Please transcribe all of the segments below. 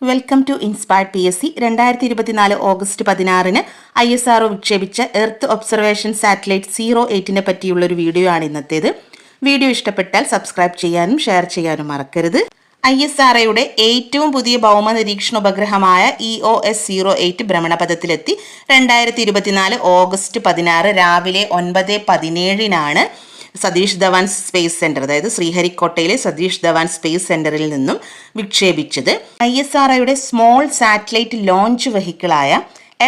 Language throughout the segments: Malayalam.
Welcome to inspired PSC 2024 August 16-ന് ISRO വിക്ഷേപിച്ച എർത്ത് ഒബ്സർവേഷൻ സാറ്റലൈറ്റ് 08-നെ പറ്റിയുള്ളൊരു വീഡിയോ ആണ് ഇന്നത്തേത്. വീഡിയോ ഇഷ്ടപ്പെട്ടാൽ സബ്സ്ക്രൈബ് ചെയ്യാനും ഷെയർ ചെയ്യാനും മറക്കരുത്. ISROയുടെ ഏറ്റവും പുതിയ ഭൗമ നിരീക്ഷണ ഉപഗ്രഹമായ EOS 08 ഭ്രമണപഥത്തിലെത്തി. 2024 ഓഗസ്റ്റ് 16 രാവിലെ 9:17-നാണ് സതീഷ് ധവാൻ സ്പേസ് സെന്റർ, അതായത് ശ്രീഹരിക്കോട്ടയിലെ സതീഷ് ധവാൻ സ്പേസ് സെന്ററിൽ നിന്നും വിക്ഷേപിച്ചത്. ISROയുടെ സ്മോൾ സാറ്റലൈറ്റ് ലോഞ്ച് വെഹിക്കിളായ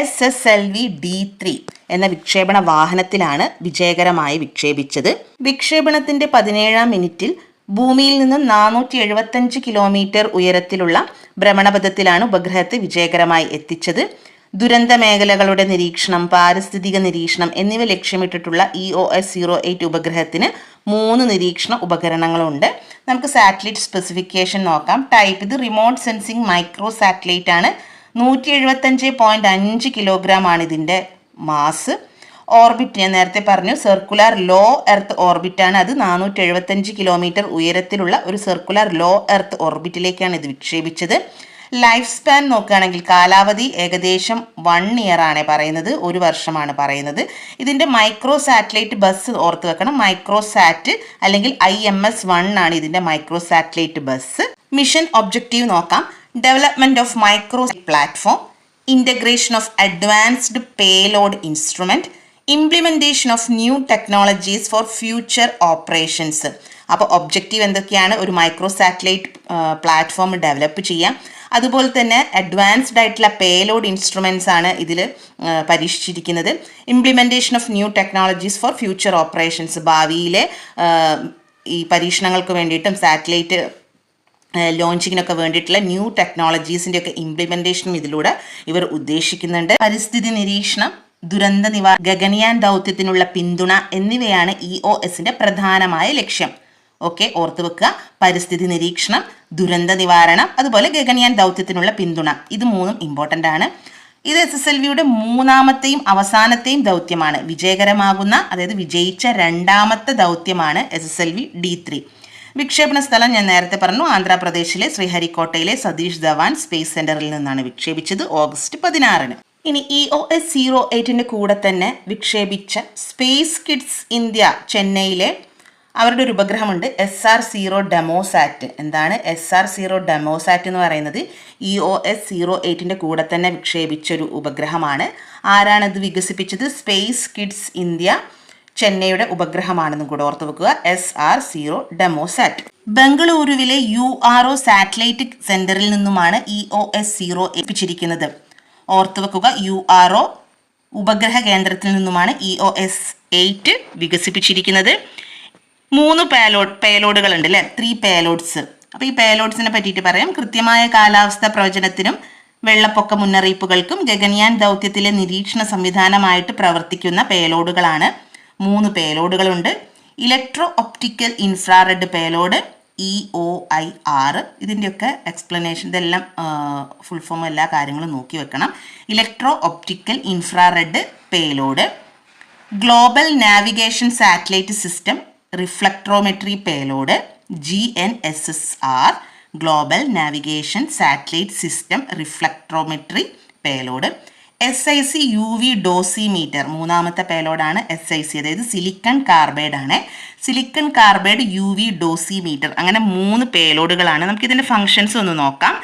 SSLV D3 എന്ന വിക്ഷേപണ വാഹനത്തിലാണ് വിജയകരമായി വിക്ഷേപിച്ചത്. വിക്ഷേപണത്തിന്റെ 17-ാം മിനിറ്റിൽ ഭൂമിയിൽ നിന്നും 475 കിലോമീറ്റർ ഉയരത്തിലുള്ള ഭ്രമണപഥത്തിലാണ് ഉപഗ്രഹത്തെ വിജയകരമായി എത്തിച്ചത്. ദുരന്ത മേഖലകളുടെ നിരീക്ഷണം, പാരിസ്ഥിതിക നിരീക്ഷണം എന്നിവ ലക്ഷ്യമിട്ടിട്ടുള്ള EOS 08 ഉപഗ്രഹത്തിന് 3 നിരീക്ഷണ ഉപകരണങ്ങളുണ്ട്. നമുക്ക് സാറ്റലൈറ്റ് സ്പെസിഫിക്കേഷൻ നോക്കാം. ടൈപ്പ്: ഇത് റിമോട്ട് സെൻസിങ് മൈക്രോ സാറ്റലൈറ്റ് ആണ്. 175.5 കിലോഗ്രാം ആണ് ഇതിൻ്റെ മാസ്. ഓർബിറ്റ് ഞാൻ നേരത്തെ പറഞ്ഞു, സർക്കുലർ ലോ എർത്ത് ഓർബിറ്റ് ആണ്. അത് 475 കിലോമീറ്റർ ഉയരത്തിലുള്ള ഒരു സർക്കുലർ ലോ എർത്ത് ഓർബിറ്റിലേക്കാണ് ഇത് വിക്ഷേപിച്ചത്. ലൈഫ് സ്പാൻ നോക്കുകയാണെങ്കിൽ കാലാവധി ഏകദേശം 1 ഇയർ ആണ് പറയുന്നത്, 1 വർഷമാണ് പറയുന്നത്. ഇതിൻ്റെ മൈക്രോ സാറ്റലൈറ്റ് ബസ് ഓർത്ത് വെക്കണം. മൈക്രോസാറ്റ് അല്ലെങ്കിൽ IMS-1 ആണ് ഇതിൻ്റെ micro satellite bus. Mission objective നോക്കാം. Development of micro platform, integration of advanced payload instrument, implementation of new technologies for future operations. അപ്പോൾ ഒബ്ജക്റ്റീവ് എന്തൊക്കെയാണ്? ഒരു മൈക്രോ സാറ്റലൈറ്റ് പ്ലാറ്റ്ഫോം ഡെവലപ്പ് ചെയ്യാം. അതുപോലെ തന്നെ അഡ്വാൻസ്ഡ് ആയിട്ടുള്ള പേലോഡ് ഇൻസ്ട്രുമെൻറ്റ്സ് ആണ് ഇതിൽ പരീക്ഷിച്ചിരിക്കുന്നത്. Implementation of new technologies for future operations, ഭാവിയിലെ ഈ പരീക്ഷണങ്ങൾക്ക് വേണ്ടിയിട്ടും സാറ്റലൈറ്റ് ലോഞ്ചിങ്ങിനൊക്കെ വേണ്ടിയിട്ടുള്ള ന്യൂ ടെക്നോളജീസിൻ്റെ ഒക്കെ ഇംപ്ലിമെൻറ്റേഷനും ഇതിലൂടെ ഇവർ ഉദ്ദേശിക്കുന്നുണ്ട്. പരിസ്ഥിതി നിരീക്ഷണം, ദുരന്ത നിവാരണ, ഗഗൻയാൻ ദൗത്യത്തിനുള്ള പിന്തുണ എന്നിവയാണ് EOSന്റെ പ്രധാനമായ ലക്ഷ്യം. ഓക്കെ, ഓർത്തു വെക്കുക. പരിസ്ഥിതി നിരീക്ഷണം, ദുരന്ത നിവാരണം, അതുപോലെ ഗഗൻയാൻ ദൗത്യത്തിനുള്ള പിന്തുണ, ഇത് 3ഉം ഇമ്പോർട്ടൻ്റ് ആണ്. ഇത് SSLVയുടെ 3ാമത്തെയും അവസാനത്തെയും ദൗത്യമാണ്. വിജയകരമാകുന്ന, അതായത് വിജയിച്ച 2ാമത്തെ ദൗത്യമാണ് SSLV D3. വിക്ഷേപണ സ്ഥലം ഞാൻ നേരത്തെ പറഞ്ഞു, ആന്ധ്രാപ്രദേശിലെ ശ്രീഹരിക്കോട്ടയിലെ സതീഷ് ധവാൻ സ്പേസ് സെന്ററിൽ നിന്നാണ് വിക്ഷേപിച്ചത് ഓഗസ്റ്റ് 16-ന്. ഇനി EOS 08-ന്റെ കൂടെ തന്നെ വിക്ഷേപിച്ച സ്പേസ് കിഡ്സ് ഇന്ത്യ ചെന്നൈയിലെ അവരുടെ ഒരു ഉപഗ്രഹമുണ്ട്, SR0 ഡെമോസാറ്റ്. എന്താണ് SR0 ഡെമോസാറ്റ് എന്ന് പറയുന്നത്? EOS 08-ന്റെ കൂടെ തന്നെ വിക്ഷേപിച്ചൊരു ഉപഗ്രഹമാണ്. ആരാണത് വികസിപ്പിച്ചത്? സ്പേസ് കിഡ്സ് ഇന്ത്യ ചെന്നൈയുടെ ഉപഗ്രഹമാണെന്നും കൂടെ ഓർത്ത് വെക്കുക. SR0 ഡെമോസാറ്റ്. ബംഗളൂരുവിലെ URO സാറ്റലൈറ്റ് സെന്ററിൽ നിന്നുമാണ് EOS 0 ഏൽപ്പിച്ചിരിക്കുന്നത്. ഓർത്ത് വെക്കുക, URO ഉപഗ്രഹ കേന്ദ്രത്തിൽ നിന്നുമാണ് EOS 8 വികസിപ്പിച്ചിരിക്കുന്നത്. 3 പേലോഡുകൾ ഉണ്ട് അല്ലേ? 3 പേലോഡ്സ്. അപ്പോൾ ഈ പേലോഡ്സിനെ പറ്റിയിട്ട് പറയാം. കൃത്യമായ കാലാവസ്ഥ പ്രവചനത്തിനും വെള്ളപ്പൊക്ക മുന്നറിയിപ്പുകൾക്കും ഗഗൻയാൻ ദൗത്യത്തിലെ നിരീക്ഷണ സംവിധാനമായിട്ട് പ്രവർത്തിക്കുന്ന പേലോഡുകളാണ്. 3 പേലോഡുകളുണ്ട്. Electro optical infrared payload EOIR. ഇതിൻ്റെയൊക്കെ എക്സ്പ്ലനേഷൻ, ഇതെല്ലാം ഫുൾ ഫോം എല്ലാ കാര്യങ്ങളും നോക്കി വെക്കണം. Electro optical infrared payload, global navigation satellite system reflectometry payload GNSSR, global navigation satellite system reflectometry payload. SIC UV dosimeter, 3ാമത്തെ പേലോഡാണ് SIC, അതായത് സിലിക്കൺ കാർബൈഡ് ആണ്. Silicon carbide UV dosimeter. അങ്ങനെ 3 പേലോഡുകളാണ്. നമുക്കിതിൻ്റെ ഫങ്ഷൻസ് ഒന്ന് നോക്കാം.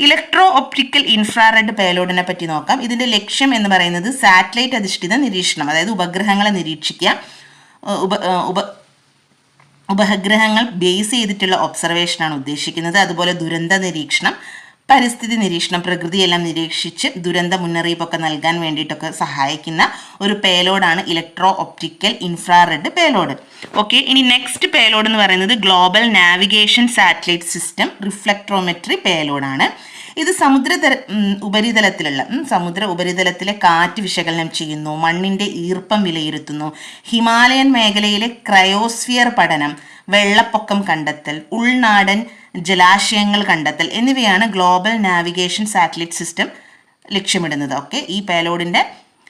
ഇലക്ട്രോ ഒപ്റ്റിക്കൽ ഇൻഫ്രാറെഡ് പേലോഡിനെ പറ്റി നോക്കാം. ഇതിൻ്റെ ലക്ഷ്യം എന്ന് പറയുന്നത് സാറ്റലൈറ്റ് അധിഷ്ഠിത നിരീക്ഷണം, അതായത് ഉപഗ്രഹങ്ങളെ നിരീക്ഷിക്കുക, ഉപഗ്രഹങ്ങൾ ബേസ് ചെയ്തിട്ടുള്ള ഒബ്സർവേഷനാണ് ഉദ്ദേശിക്കുന്നത്. അതുപോലെ ദുരന്ത നിരീക്ഷണം, പരിസ്ഥിതി നിരീക്ഷണം, പ്രകൃതിയെല്ലാം നിരീക്ഷിച്ച് ദുരന്ത മുന്നറിയിപ്പൊക്കെ നൽകാൻ വേണ്ടിയിട്ടൊക്കെ സഹായിക്കുന്ന ഒരു പേലോഡാണ് electro optical infrared payload. Okay, ഇനി നെക്സ്റ്റ് പേലോഡ് എന്ന് പറയുന്നത് global navigation satellite system reflectometry പേലോഡാണ്. ഇത് സമുദ്ര ഉപരിതലത്തിലെ കാറ്റ് വിശകലനം ചെയ്യുന്നു, മണ്ണിൻ്റെ ഈർപ്പം വിലയിരുത്തുന്നു, ഹിമാലയൻ മേഖലയിലെ ക്രയോസ്ഫിയർ പഠനം, വെള്ളപ്പൊക്കം കണ്ടെത്തൽ, ഉൾനാടൻ ജലാശയങ്ങൾ കണ്ടെത്തൽ എന്നിവയാണ് ഗ്ലോബൽ നാവിഗേഷൻ സാറ്റലൈറ്റ് സിസ്റ്റം ലക്ഷ്യമിടുന്നത്. ഓക്കെ, ഈ പേലോഡിൻ്റെ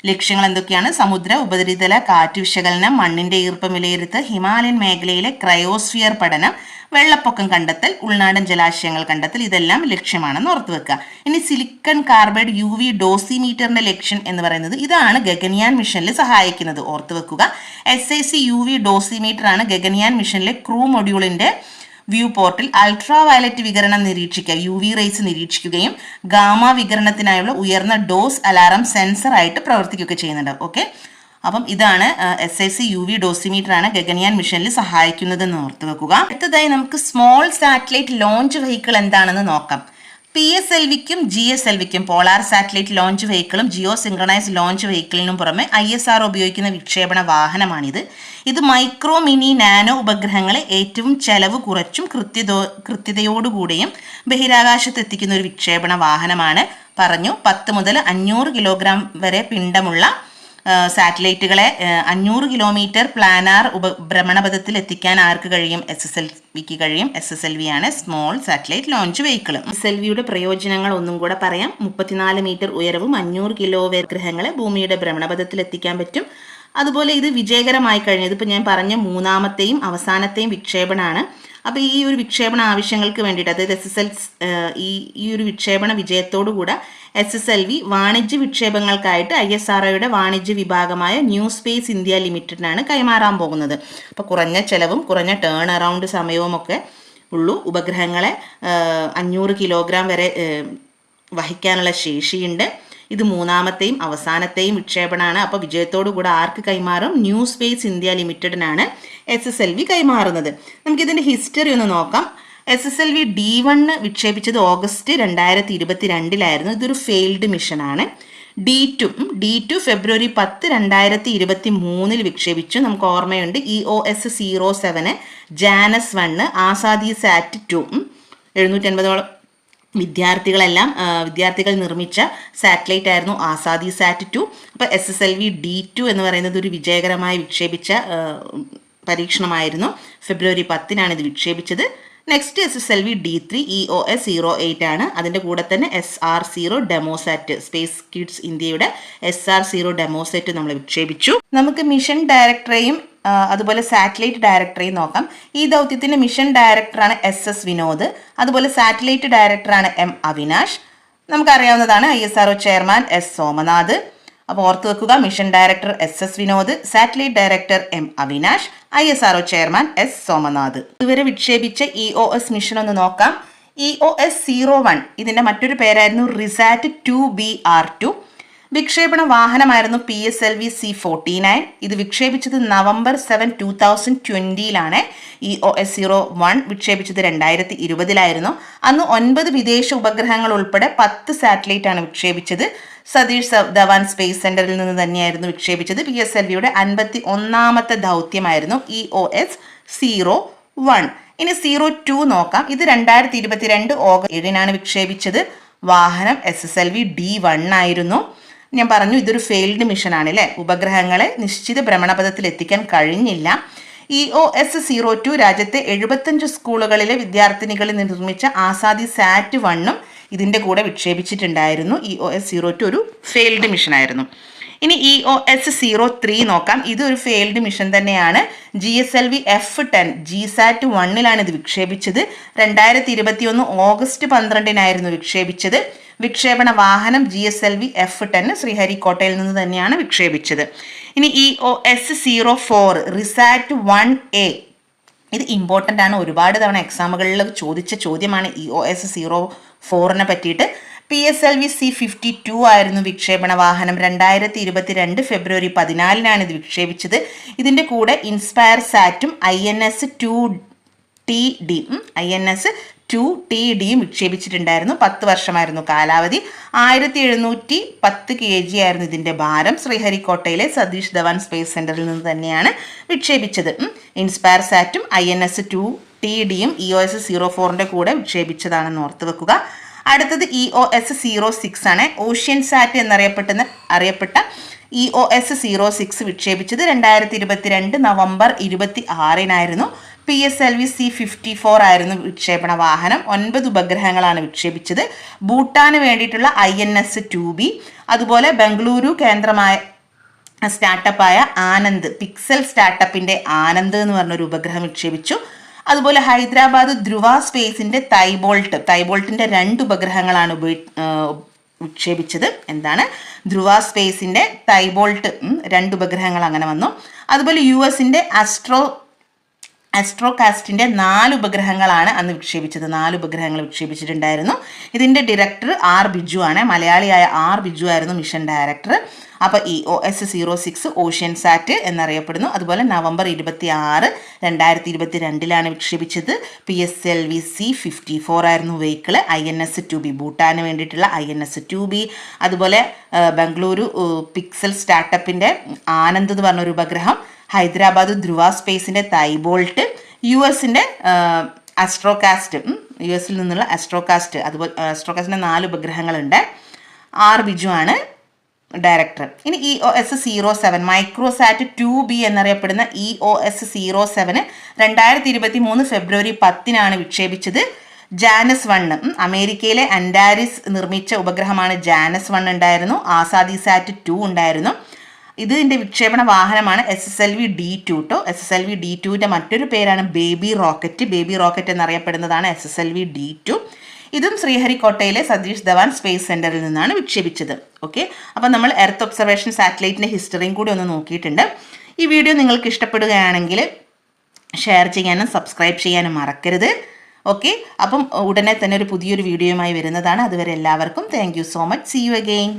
ലക്ഷ്യങ്ങൾ എന്തൊക്കെയാണ്? സമുദ്ര ഉപരിതല കാറ്റ് വിശകലനം, മണ്ണിന്റെ ഈർപ്പം വിലയിരുത്തൽ, ഹിമാലയൻ മേഖലയിലെ ക്രയോസ്ഫിയർ പഠനം, വെള്ളപ്പൊക്കം കണ്ടെത്തൽ, ഉൾനാടൻ ജലാശയങ്ങൾ കണ്ടെത്തൽ, ഇതെല്ലാം ലക്ഷ്യമാണെന്ന് ഓർത്തു വെക്കുക. ഇനി സിലിക്കൺ കാർബൈഡ് UV ഡോസിമീറ്ററിന്റെ ലക്ഷ്യം എന്ന് പറയുന്നത് ഇതാണ് ഗഗൻയാൻ മിഷനിൽ സഹായിക്കുന്നത്. ഓർത്തു വെക്കുക. SIC UV ഡോസിമീറ്റർ ആണ് ഗഗൻയാൻ മിഷനിലെ ക്രൂ മൊഡ്യൂളിന്റെ വ്യൂ പോർട്ടിൽ അൾട്രാ വയലറ്റ് വികിരണം നിരീക്ഷിക്കുക, UV റേസ് നിരീക്ഷിക്കുകയും ഗാമ വികിരണത്തിനായുള്ള ഉയർന്ന ഡോസ് അലാറം സെൻസർ ആയിട്ട് പ്രവർത്തിക്കുകയൊക്കെ ചെയ്യുന്നുണ്ട്. ഓക്കെ, അപ്പം ഇതാണ് SIC UV ഡോസിമീറ്റർ ആണ് ഗഗൻയാൻ മിഷനിൽ സഹായിക്കുന്നതെന്ന് ഓർത്ത് വെക്കുക. അടുത്തതായി നമുക്ക് സ്മോൾ സാറ്റലൈറ്റ് ലോഞ്ച് വെഹിക്കിൾ എന്താണെന്ന് നോക്കാം. PSLVക്കും GSLVക്കും പോളാർ സാറ്റലൈറ്റ് ലോഞ്ച് വെഹിക്കിളും ജിയോ സിൻക്രണൈസ് ലോഞ്ച് വെഹിക്കിളിനും പുറമെ ISR ഉപയോഗിക്കുന്ന വിക്ഷേപണ വാഹനമാണിത്. ഇത് മൈക്രോ, മിനി, നാനോ ഉപഗ്രഹങ്ങളെ ഏറ്റവും ചെലവ് കുറച്ചും കൃത്യതയോടുകൂടിയും ബഹിരാകാശത്ത് എത്തിക്കുന്ന ഒരു വിക്ഷേപണ വാഹനമാണ്. പറഞ്ഞു 10 മുതൽ 500 കിലോഗ്രാം വരെ പിണ്ഡമുള്ള സാറ്റലൈറ്റുകളെ 500 കിലോമീറ്റർ പ്ലാനാർ ഭ്രമണപഥത്തിൽ എത്തിക്കാൻ ആർക്ക് കഴിയും? SSLVക്ക് കഴിയും. SSLV ആണ് സ്മോൾ സാറ്റലൈറ്റ് ലോഞ്ച് വെഹിക്കിൾ. SSLVയുടെ പ്രയോജനങ്ങൾ ഒന്നും കൂടെ പറയാം. 34 മീറ്റർ ഉയരവും 500 കിലോ ഉപഗ്രഹങ്ങളെ ഭൂമിയുടെ ഭ്രമണപഥത്തിൽ എത്തിക്കാൻ പറ്റും. അതുപോലെ ഇത് വിജയകരമായി കഴിഞ്ഞത് ഇപ്പോൾ ഞാൻ പറഞ്ഞ മൂന്നാമത്തെയും അവസാനത്തെയും വിക്ഷേപണമാണ്. അപ്പോൾ ഈ ഒരു വിക്ഷേപണ ആവശ്യങ്ങൾക്ക് വേണ്ടിയിട്ട്, അതായത് ഈ ഒരു വിക്ഷേപണ വിജയത്തോടുകൂടെ SSLV വാണിജ്യ വിക്ഷേപങ്ങൾക്കായിട്ട് ISROയുടെ വാണിജ്യ വിഭാഗമായ ന്യൂ സ്പേസ് ഇന്ത്യ ലിമിറ്റഡിനാണ് കൈമാറാൻ പോകുന്നത്. അപ്പോൾ കുറഞ്ഞ ചെലവും കുറഞ്ഞ ടേൺ അറൗണ്ട് സമയവും ഒക്കെ ഉള്ളൂ. ഉപഗ്രഹങ്ങളെ 500 കിലോഗ്രാം വരെ വഹിക്കാനുള്ള ശേഷിയുണ്ട്. ഇത് മൂന്നാമത്തെയും അവസാനത്തെയും വിക്ഷേപണമാണ്. അപ്പോൾ വിജയത്തോടു കൂടെ ആർക്ക് കൈമാറും? ന്യൂ സ്പേസ് ഇന്ത്യ ലിമിറ്റഡിനാണ് SSLV കൈമാറുന്നത്. നമുക്കിതിൻ്റെ ഹിസ്റ്ററി ഒന്ന് നോക്കാം. SSLV D1 വിക്ഷേപിച്ചത് ഓഗസ്റ്റ് 2022 ഇതൊരു ഫെയിൽഡ് മിഷനാണ്. D2 ഫെബ്രുവരി 10, 2023 വിക്ഷേപിച്ചു. നമുക്ക് ഓർമ്മയുണ്ട്. EOS 07, ജാനസ് 1, ആസാദി സാറ്റ് 2, 750ഓളം വിദ്യാർത്ഥികൾ നിർമ്മിച്ച സാറ്റലൈറ്റ് ആയിരുന്നു ആസാദി സാറ്റ് 2. അപ്പോൾ SSLV D2 എന്ന് പറയുന്നത് ഒരു വിജയകരമായി വിക്ഷേപിച്ച പരീക്ഷണമായിരുന്നു. ഫെബ്രുവരി 10 ഇത് വിക്ഷേപിച്ചത്. നെക്സ്റ്റ് SSLV D3 EOS 08 ആണ്. അതിൻ്റെ കൂടെ തന്നെ SR0 ഡെമോസാറ്റ്, സ്പേസ് കിഡ്സ് ഇന്ത്യയുടെ SR0 ഡെമോസാറ്റ് നമ്മൾ വിക്ഷേപിച്ചു. നമുക്ക് മിഷൻ ഡയറക്ടറെയും അതുപോലെ സാറ്റലൈറ്റ് ഡയറക്ടറെയും നോക്കാം. ഈ ദൗത്യത്തിൻ്റെ മിഷൻ ഡയറക്ടറാണ് SS വിനോദ്. അതുപോലെ സാറ്റലൈറ്റ് ഡയറക്ടറാണ് M അവിനാഷ്. നമുക്കറിയാവുന്നതാണ് ISRO ചെയർമാൻ S സോമനാഥ്. അപ്പോൾ ഓർത്ത് വെക്കുക, mission director SS Vinod, satellite director M Avinash, ISRO chairman S Somanath. ഇതുവരെ വിക്ഷേപിച്ച EOS മിഷൻ ഒന്ന് നോക്കാം. EOS 01 ഇതിൻ്റെ മറ്റൊരു പേരായിരുന്നു റിസാറ്റ് 2BR2. വിക്ഷേപണ വാഹനമായിരുന്നു PSLV C49. ഇത് വിക്ഷേപിച്ചത് നവംബർ 7, 2020 EOS 01 വിക്ഷേപിച്ചത് 2020 അന്ന് 9 വിദേശ ഉപഗ്രഹങ്ങൾ ഉൾപ്പെടെ 10 സാറ്റലൈറ്റ് ആണ് വിക്ഷേപിച്ചത്. സതീഷ് ധവാൻ സ്പേസ് സെന്ററിൽ നിന്ന് തന്നെയായിരുന്നു വിക്ഷേപിച്ചത്. PSLVയുടെ 51ാമത്തെ ദൗത്യമായിരുന്നു EOS 01. ഇനി 02 നോക്കാം. ഇത് 2022 ഓഗസ്റ്റ് 7 വിക്ഷേപിച്ചത്. വാഹനം SSLV D1 ആയിരുന്നു. ഞാൻ പറഞ്ഞു ഇതൊരു ഫെയിൽഡ് മിഷനാണ് അല്ലേ. ഉപഗ്രഹങ്ങളെ നിശ്ചിത ഭ്രമണപഥത്തിൽ എത്തിക്കാൻ കഴിഞ്ഞില്ല. EOS 02 രാജ്യത്തെ 75 സ്കൂളുകളിലെ വിദ്യാർത്ഥിനികളിൽ നിർമ്മിച്ച ആസാദി സാറ്റ് 1 ഇതിൻ്റെ കൂടെ വിക്ഷേപിച്ചിട്ടുണ്ടായിരുന്നു. EOS 02 ഒരു ഫെയിൽഡ് മിഷനായിരുന്നു. ഇനി EOS 03 നോക്കാം. ഇതൊരു ഫെയിൽഡ് മിഷൻ തന്നെയാണ്. GSLV F10 GSAT 1 ഇത് വിക്ഷേപിച്ചത്. 2021 ഓഗസ്റ്റ് 12 വിക്ഷേപിച്ചത്. വിക്ഷേപണ വാഹനം GSLV F10 ശ്രീഹരിക്കോട്ടയിൽ നിന്ന് തന്നെയാണ് വിക്ഷേപിച്ചത്. ഇനി EOS 04 റിസാറ്റ് 1A ഇത് ഇമ്പോർട്ടൻ്റ് ആണ്. ഒരുപാട് തവണ എക്സാമുകളിൽ ചോദിച്ച ചോദ്യമാണ് EOS 04 പറ്റിയിട്ട്. PSLV C52 ആയിരുന്നു വിക്ഷേപണ വാഹനം. 2022 ഫെബ്രുവരി 14 ഇത് വിക്ഷേപിച്ചത്. ഇതിൻ്റെ കൂടെ ഇൻസ്പയർ സാറ്റും INS 2TDയും വിക്ഷേപിച്ചിട്ടുണ്ടായിരുന്നു. 10 വർഷമായിരുന്നു കാലാവധി. 1710 kg ആയിരുന്നു ഇതിൻ്റെ ഭാരം. ശ്രീഹരിക്കോട്ടയിലെ സതീഷ് ധവാൻ സ്പേസ് സെന്ററിൽ നിന്ന് തന്നെയാണ് വിക്ഷേപിച്ചത്. ഇൻസ്പയർ സാറ്റും INS 2TDയും EOS 04 കൂടെ വിക്ഷേപിച്ചതാണെന്ന് ഓർത്ത് വെക്കുക. അടുത്തത് EOS 06 ആണ്. ഓഷ്യൻ സാറ്റ് എന്നറിയപ്പെട്ട EOS 06 വിക്ഷേപിച്ചത് 2022 നവംബർ 26 PSLV C-54 ആയിരുന്നു വിക്ഷേപണ വാഹനം. 9 ഉപഗ്രഹങ്ങളാണ് വിക്ഷേപിച്ചത്. ഭൂട്ടാന് വേണ്ടിയിട്ടുള്ള INS-2B, അതുപോലെ ബംഗളൂരു കേന്ദ്രമായ സ്റ്റാർട്ടപ്പായ ആനന്ദ്, പിക്സൽ സ്റ്റാർട്ടപ്പിന്റെ ആനന്ദ് എന്ന് പറഞ്ഞൊരു ഉപഗ്രഹം വിക്ഷേപിച്ചു. അതുപോലെ ഹൈദരാബാദ് ധ്രുവ സ്പേസിന്റെ തൈബോൾട്ടിന്റെ 2 ഉപഗ്രഹങ്ങളാണ് വിക്ഷേപിച്ചത്. എന്താണ്? ധ്രുവ സ്പേസിന്റെ തൈബോൾട്ട് 2 ഉപഗ്രഹങ്ങൾ അങ്ങനെ വന്നു. അതുപോലെ US-ന്റെ അസ്ട്രോകാസ്റ്റിന്റെ 4 ഉപഗ്രഹങ്ങളാണ് അന്ന് വിക്ഷേപിച്ചത്. 4 ഉപഗ്രഹങ്ങൾ വിക്ഷേപിച്ചിട്ടുണ്ടായിരുന്നു. ഇതിന്റെ ഡയറക്ടർ R ബിജു ആണ്. മലയാളിയായ R ബിജു ആയിരുന്നു മിഷൻ ഡയറക്ടർ. അപ്പോൾ EOS-06 ഓഷ്യൻ സാറ്റ് എന്നറിയപ്പെടുന്നു. അതുപോലെ നവംബർ 26, 2022 വിക്ഷേപിച്ചത്. PSLV C-54 ആയിരുന്നു വെഹിക്കിള്. INS-2B ഭൂട്ടാന് വേണ്ടിയിട്ടുള്ള INS-2B. അതുപോലെ ബംഗളൂരു പിക്സൽ സ്റ്റാർട്ടപ്പിന്റെ ആനന്ദ് എന്ന് പറഞ്ഞൊരു ഉപഗ്രഹം, ഹൈദരാബാദ് ധ്രുവ സ്പേസിന്റെ തൈബോൾട്ട്, US-ന്റെ അസ്ട്രോകാസ്റ്റ്, US-ൽ നിന്നുള്ള അസ്ട്രോകാസ്റ്റ്, അതുപോലെ അസ്ട്രോകാസ്റ്റിന്റെ 4 ഉപഗ്രഹങ്ങളുണ്ട്. R ബിജു ആണ് ഡയറക്ടർ. ഇനി EOS-07 മൈക്രോസാറ്റ് 2B എന്നറിയപ്പെടുന്ന EOS-07 2023 ഫെബ്രുവരി 10 വിക്ഷേപിച്ചത്. ജാനസ് 1, അമേരിക്കയിലെ അൻഡാരിസ് നിർമ്മിച്ച ഉപഗ്രഹമാണ് ജാനസ് 1 ഉണ്ടായിരുന്നു. ആസാദിസാറ്റ് 2 ഉണ്ടായിരുന്നു. ഇതിൻ്റെ വിക്ഷേപണ വാഹനമാണ് SSLV D2 ട്ടോ. SSLV D2ന്റെ മറ്റൊരു പേരാണ് ബേബി റോക്കറ്റ് എന്നറിയപ്പെടുന്നതാണ് SSLV D2. ഇതും ശ്രീഹരിക്കോട്ടയിലെ സതീഷ് ധവാൻ സ്പേസ് സെന്ററിൽ നിന്നാണ് വിക്ഷേപിച്ചത്. ഓക്കെ, അപ്പോൾ നമ്മൾ എർത്ത് ഒബ്സർവേഷൻ സാറ്റലൈറ്റിന്റെ ഹിസ്റ്ററിയും കൂടി ഒന്ന് നോക്കിയിട്ടുണ്ട്. ഈ വീഡിയോ നിങ്ങൾക്ക് ഇഷ്ടപ്പെടുകയാണെങ്കിൽ ഷെയർ ചെയ്യാനും സബ്സ്ക്രൈബ് ചെയ്യാനും മറക്കരുത്. ഓക്കെ, അപ്പം ഉടനെ തന്നെ ഒരു പുതിയൊരു വീഡിയോയുമായി വരുന്നതാണ്. അതുവരെ എല്ലാവർക്കും thank you so much. See you again.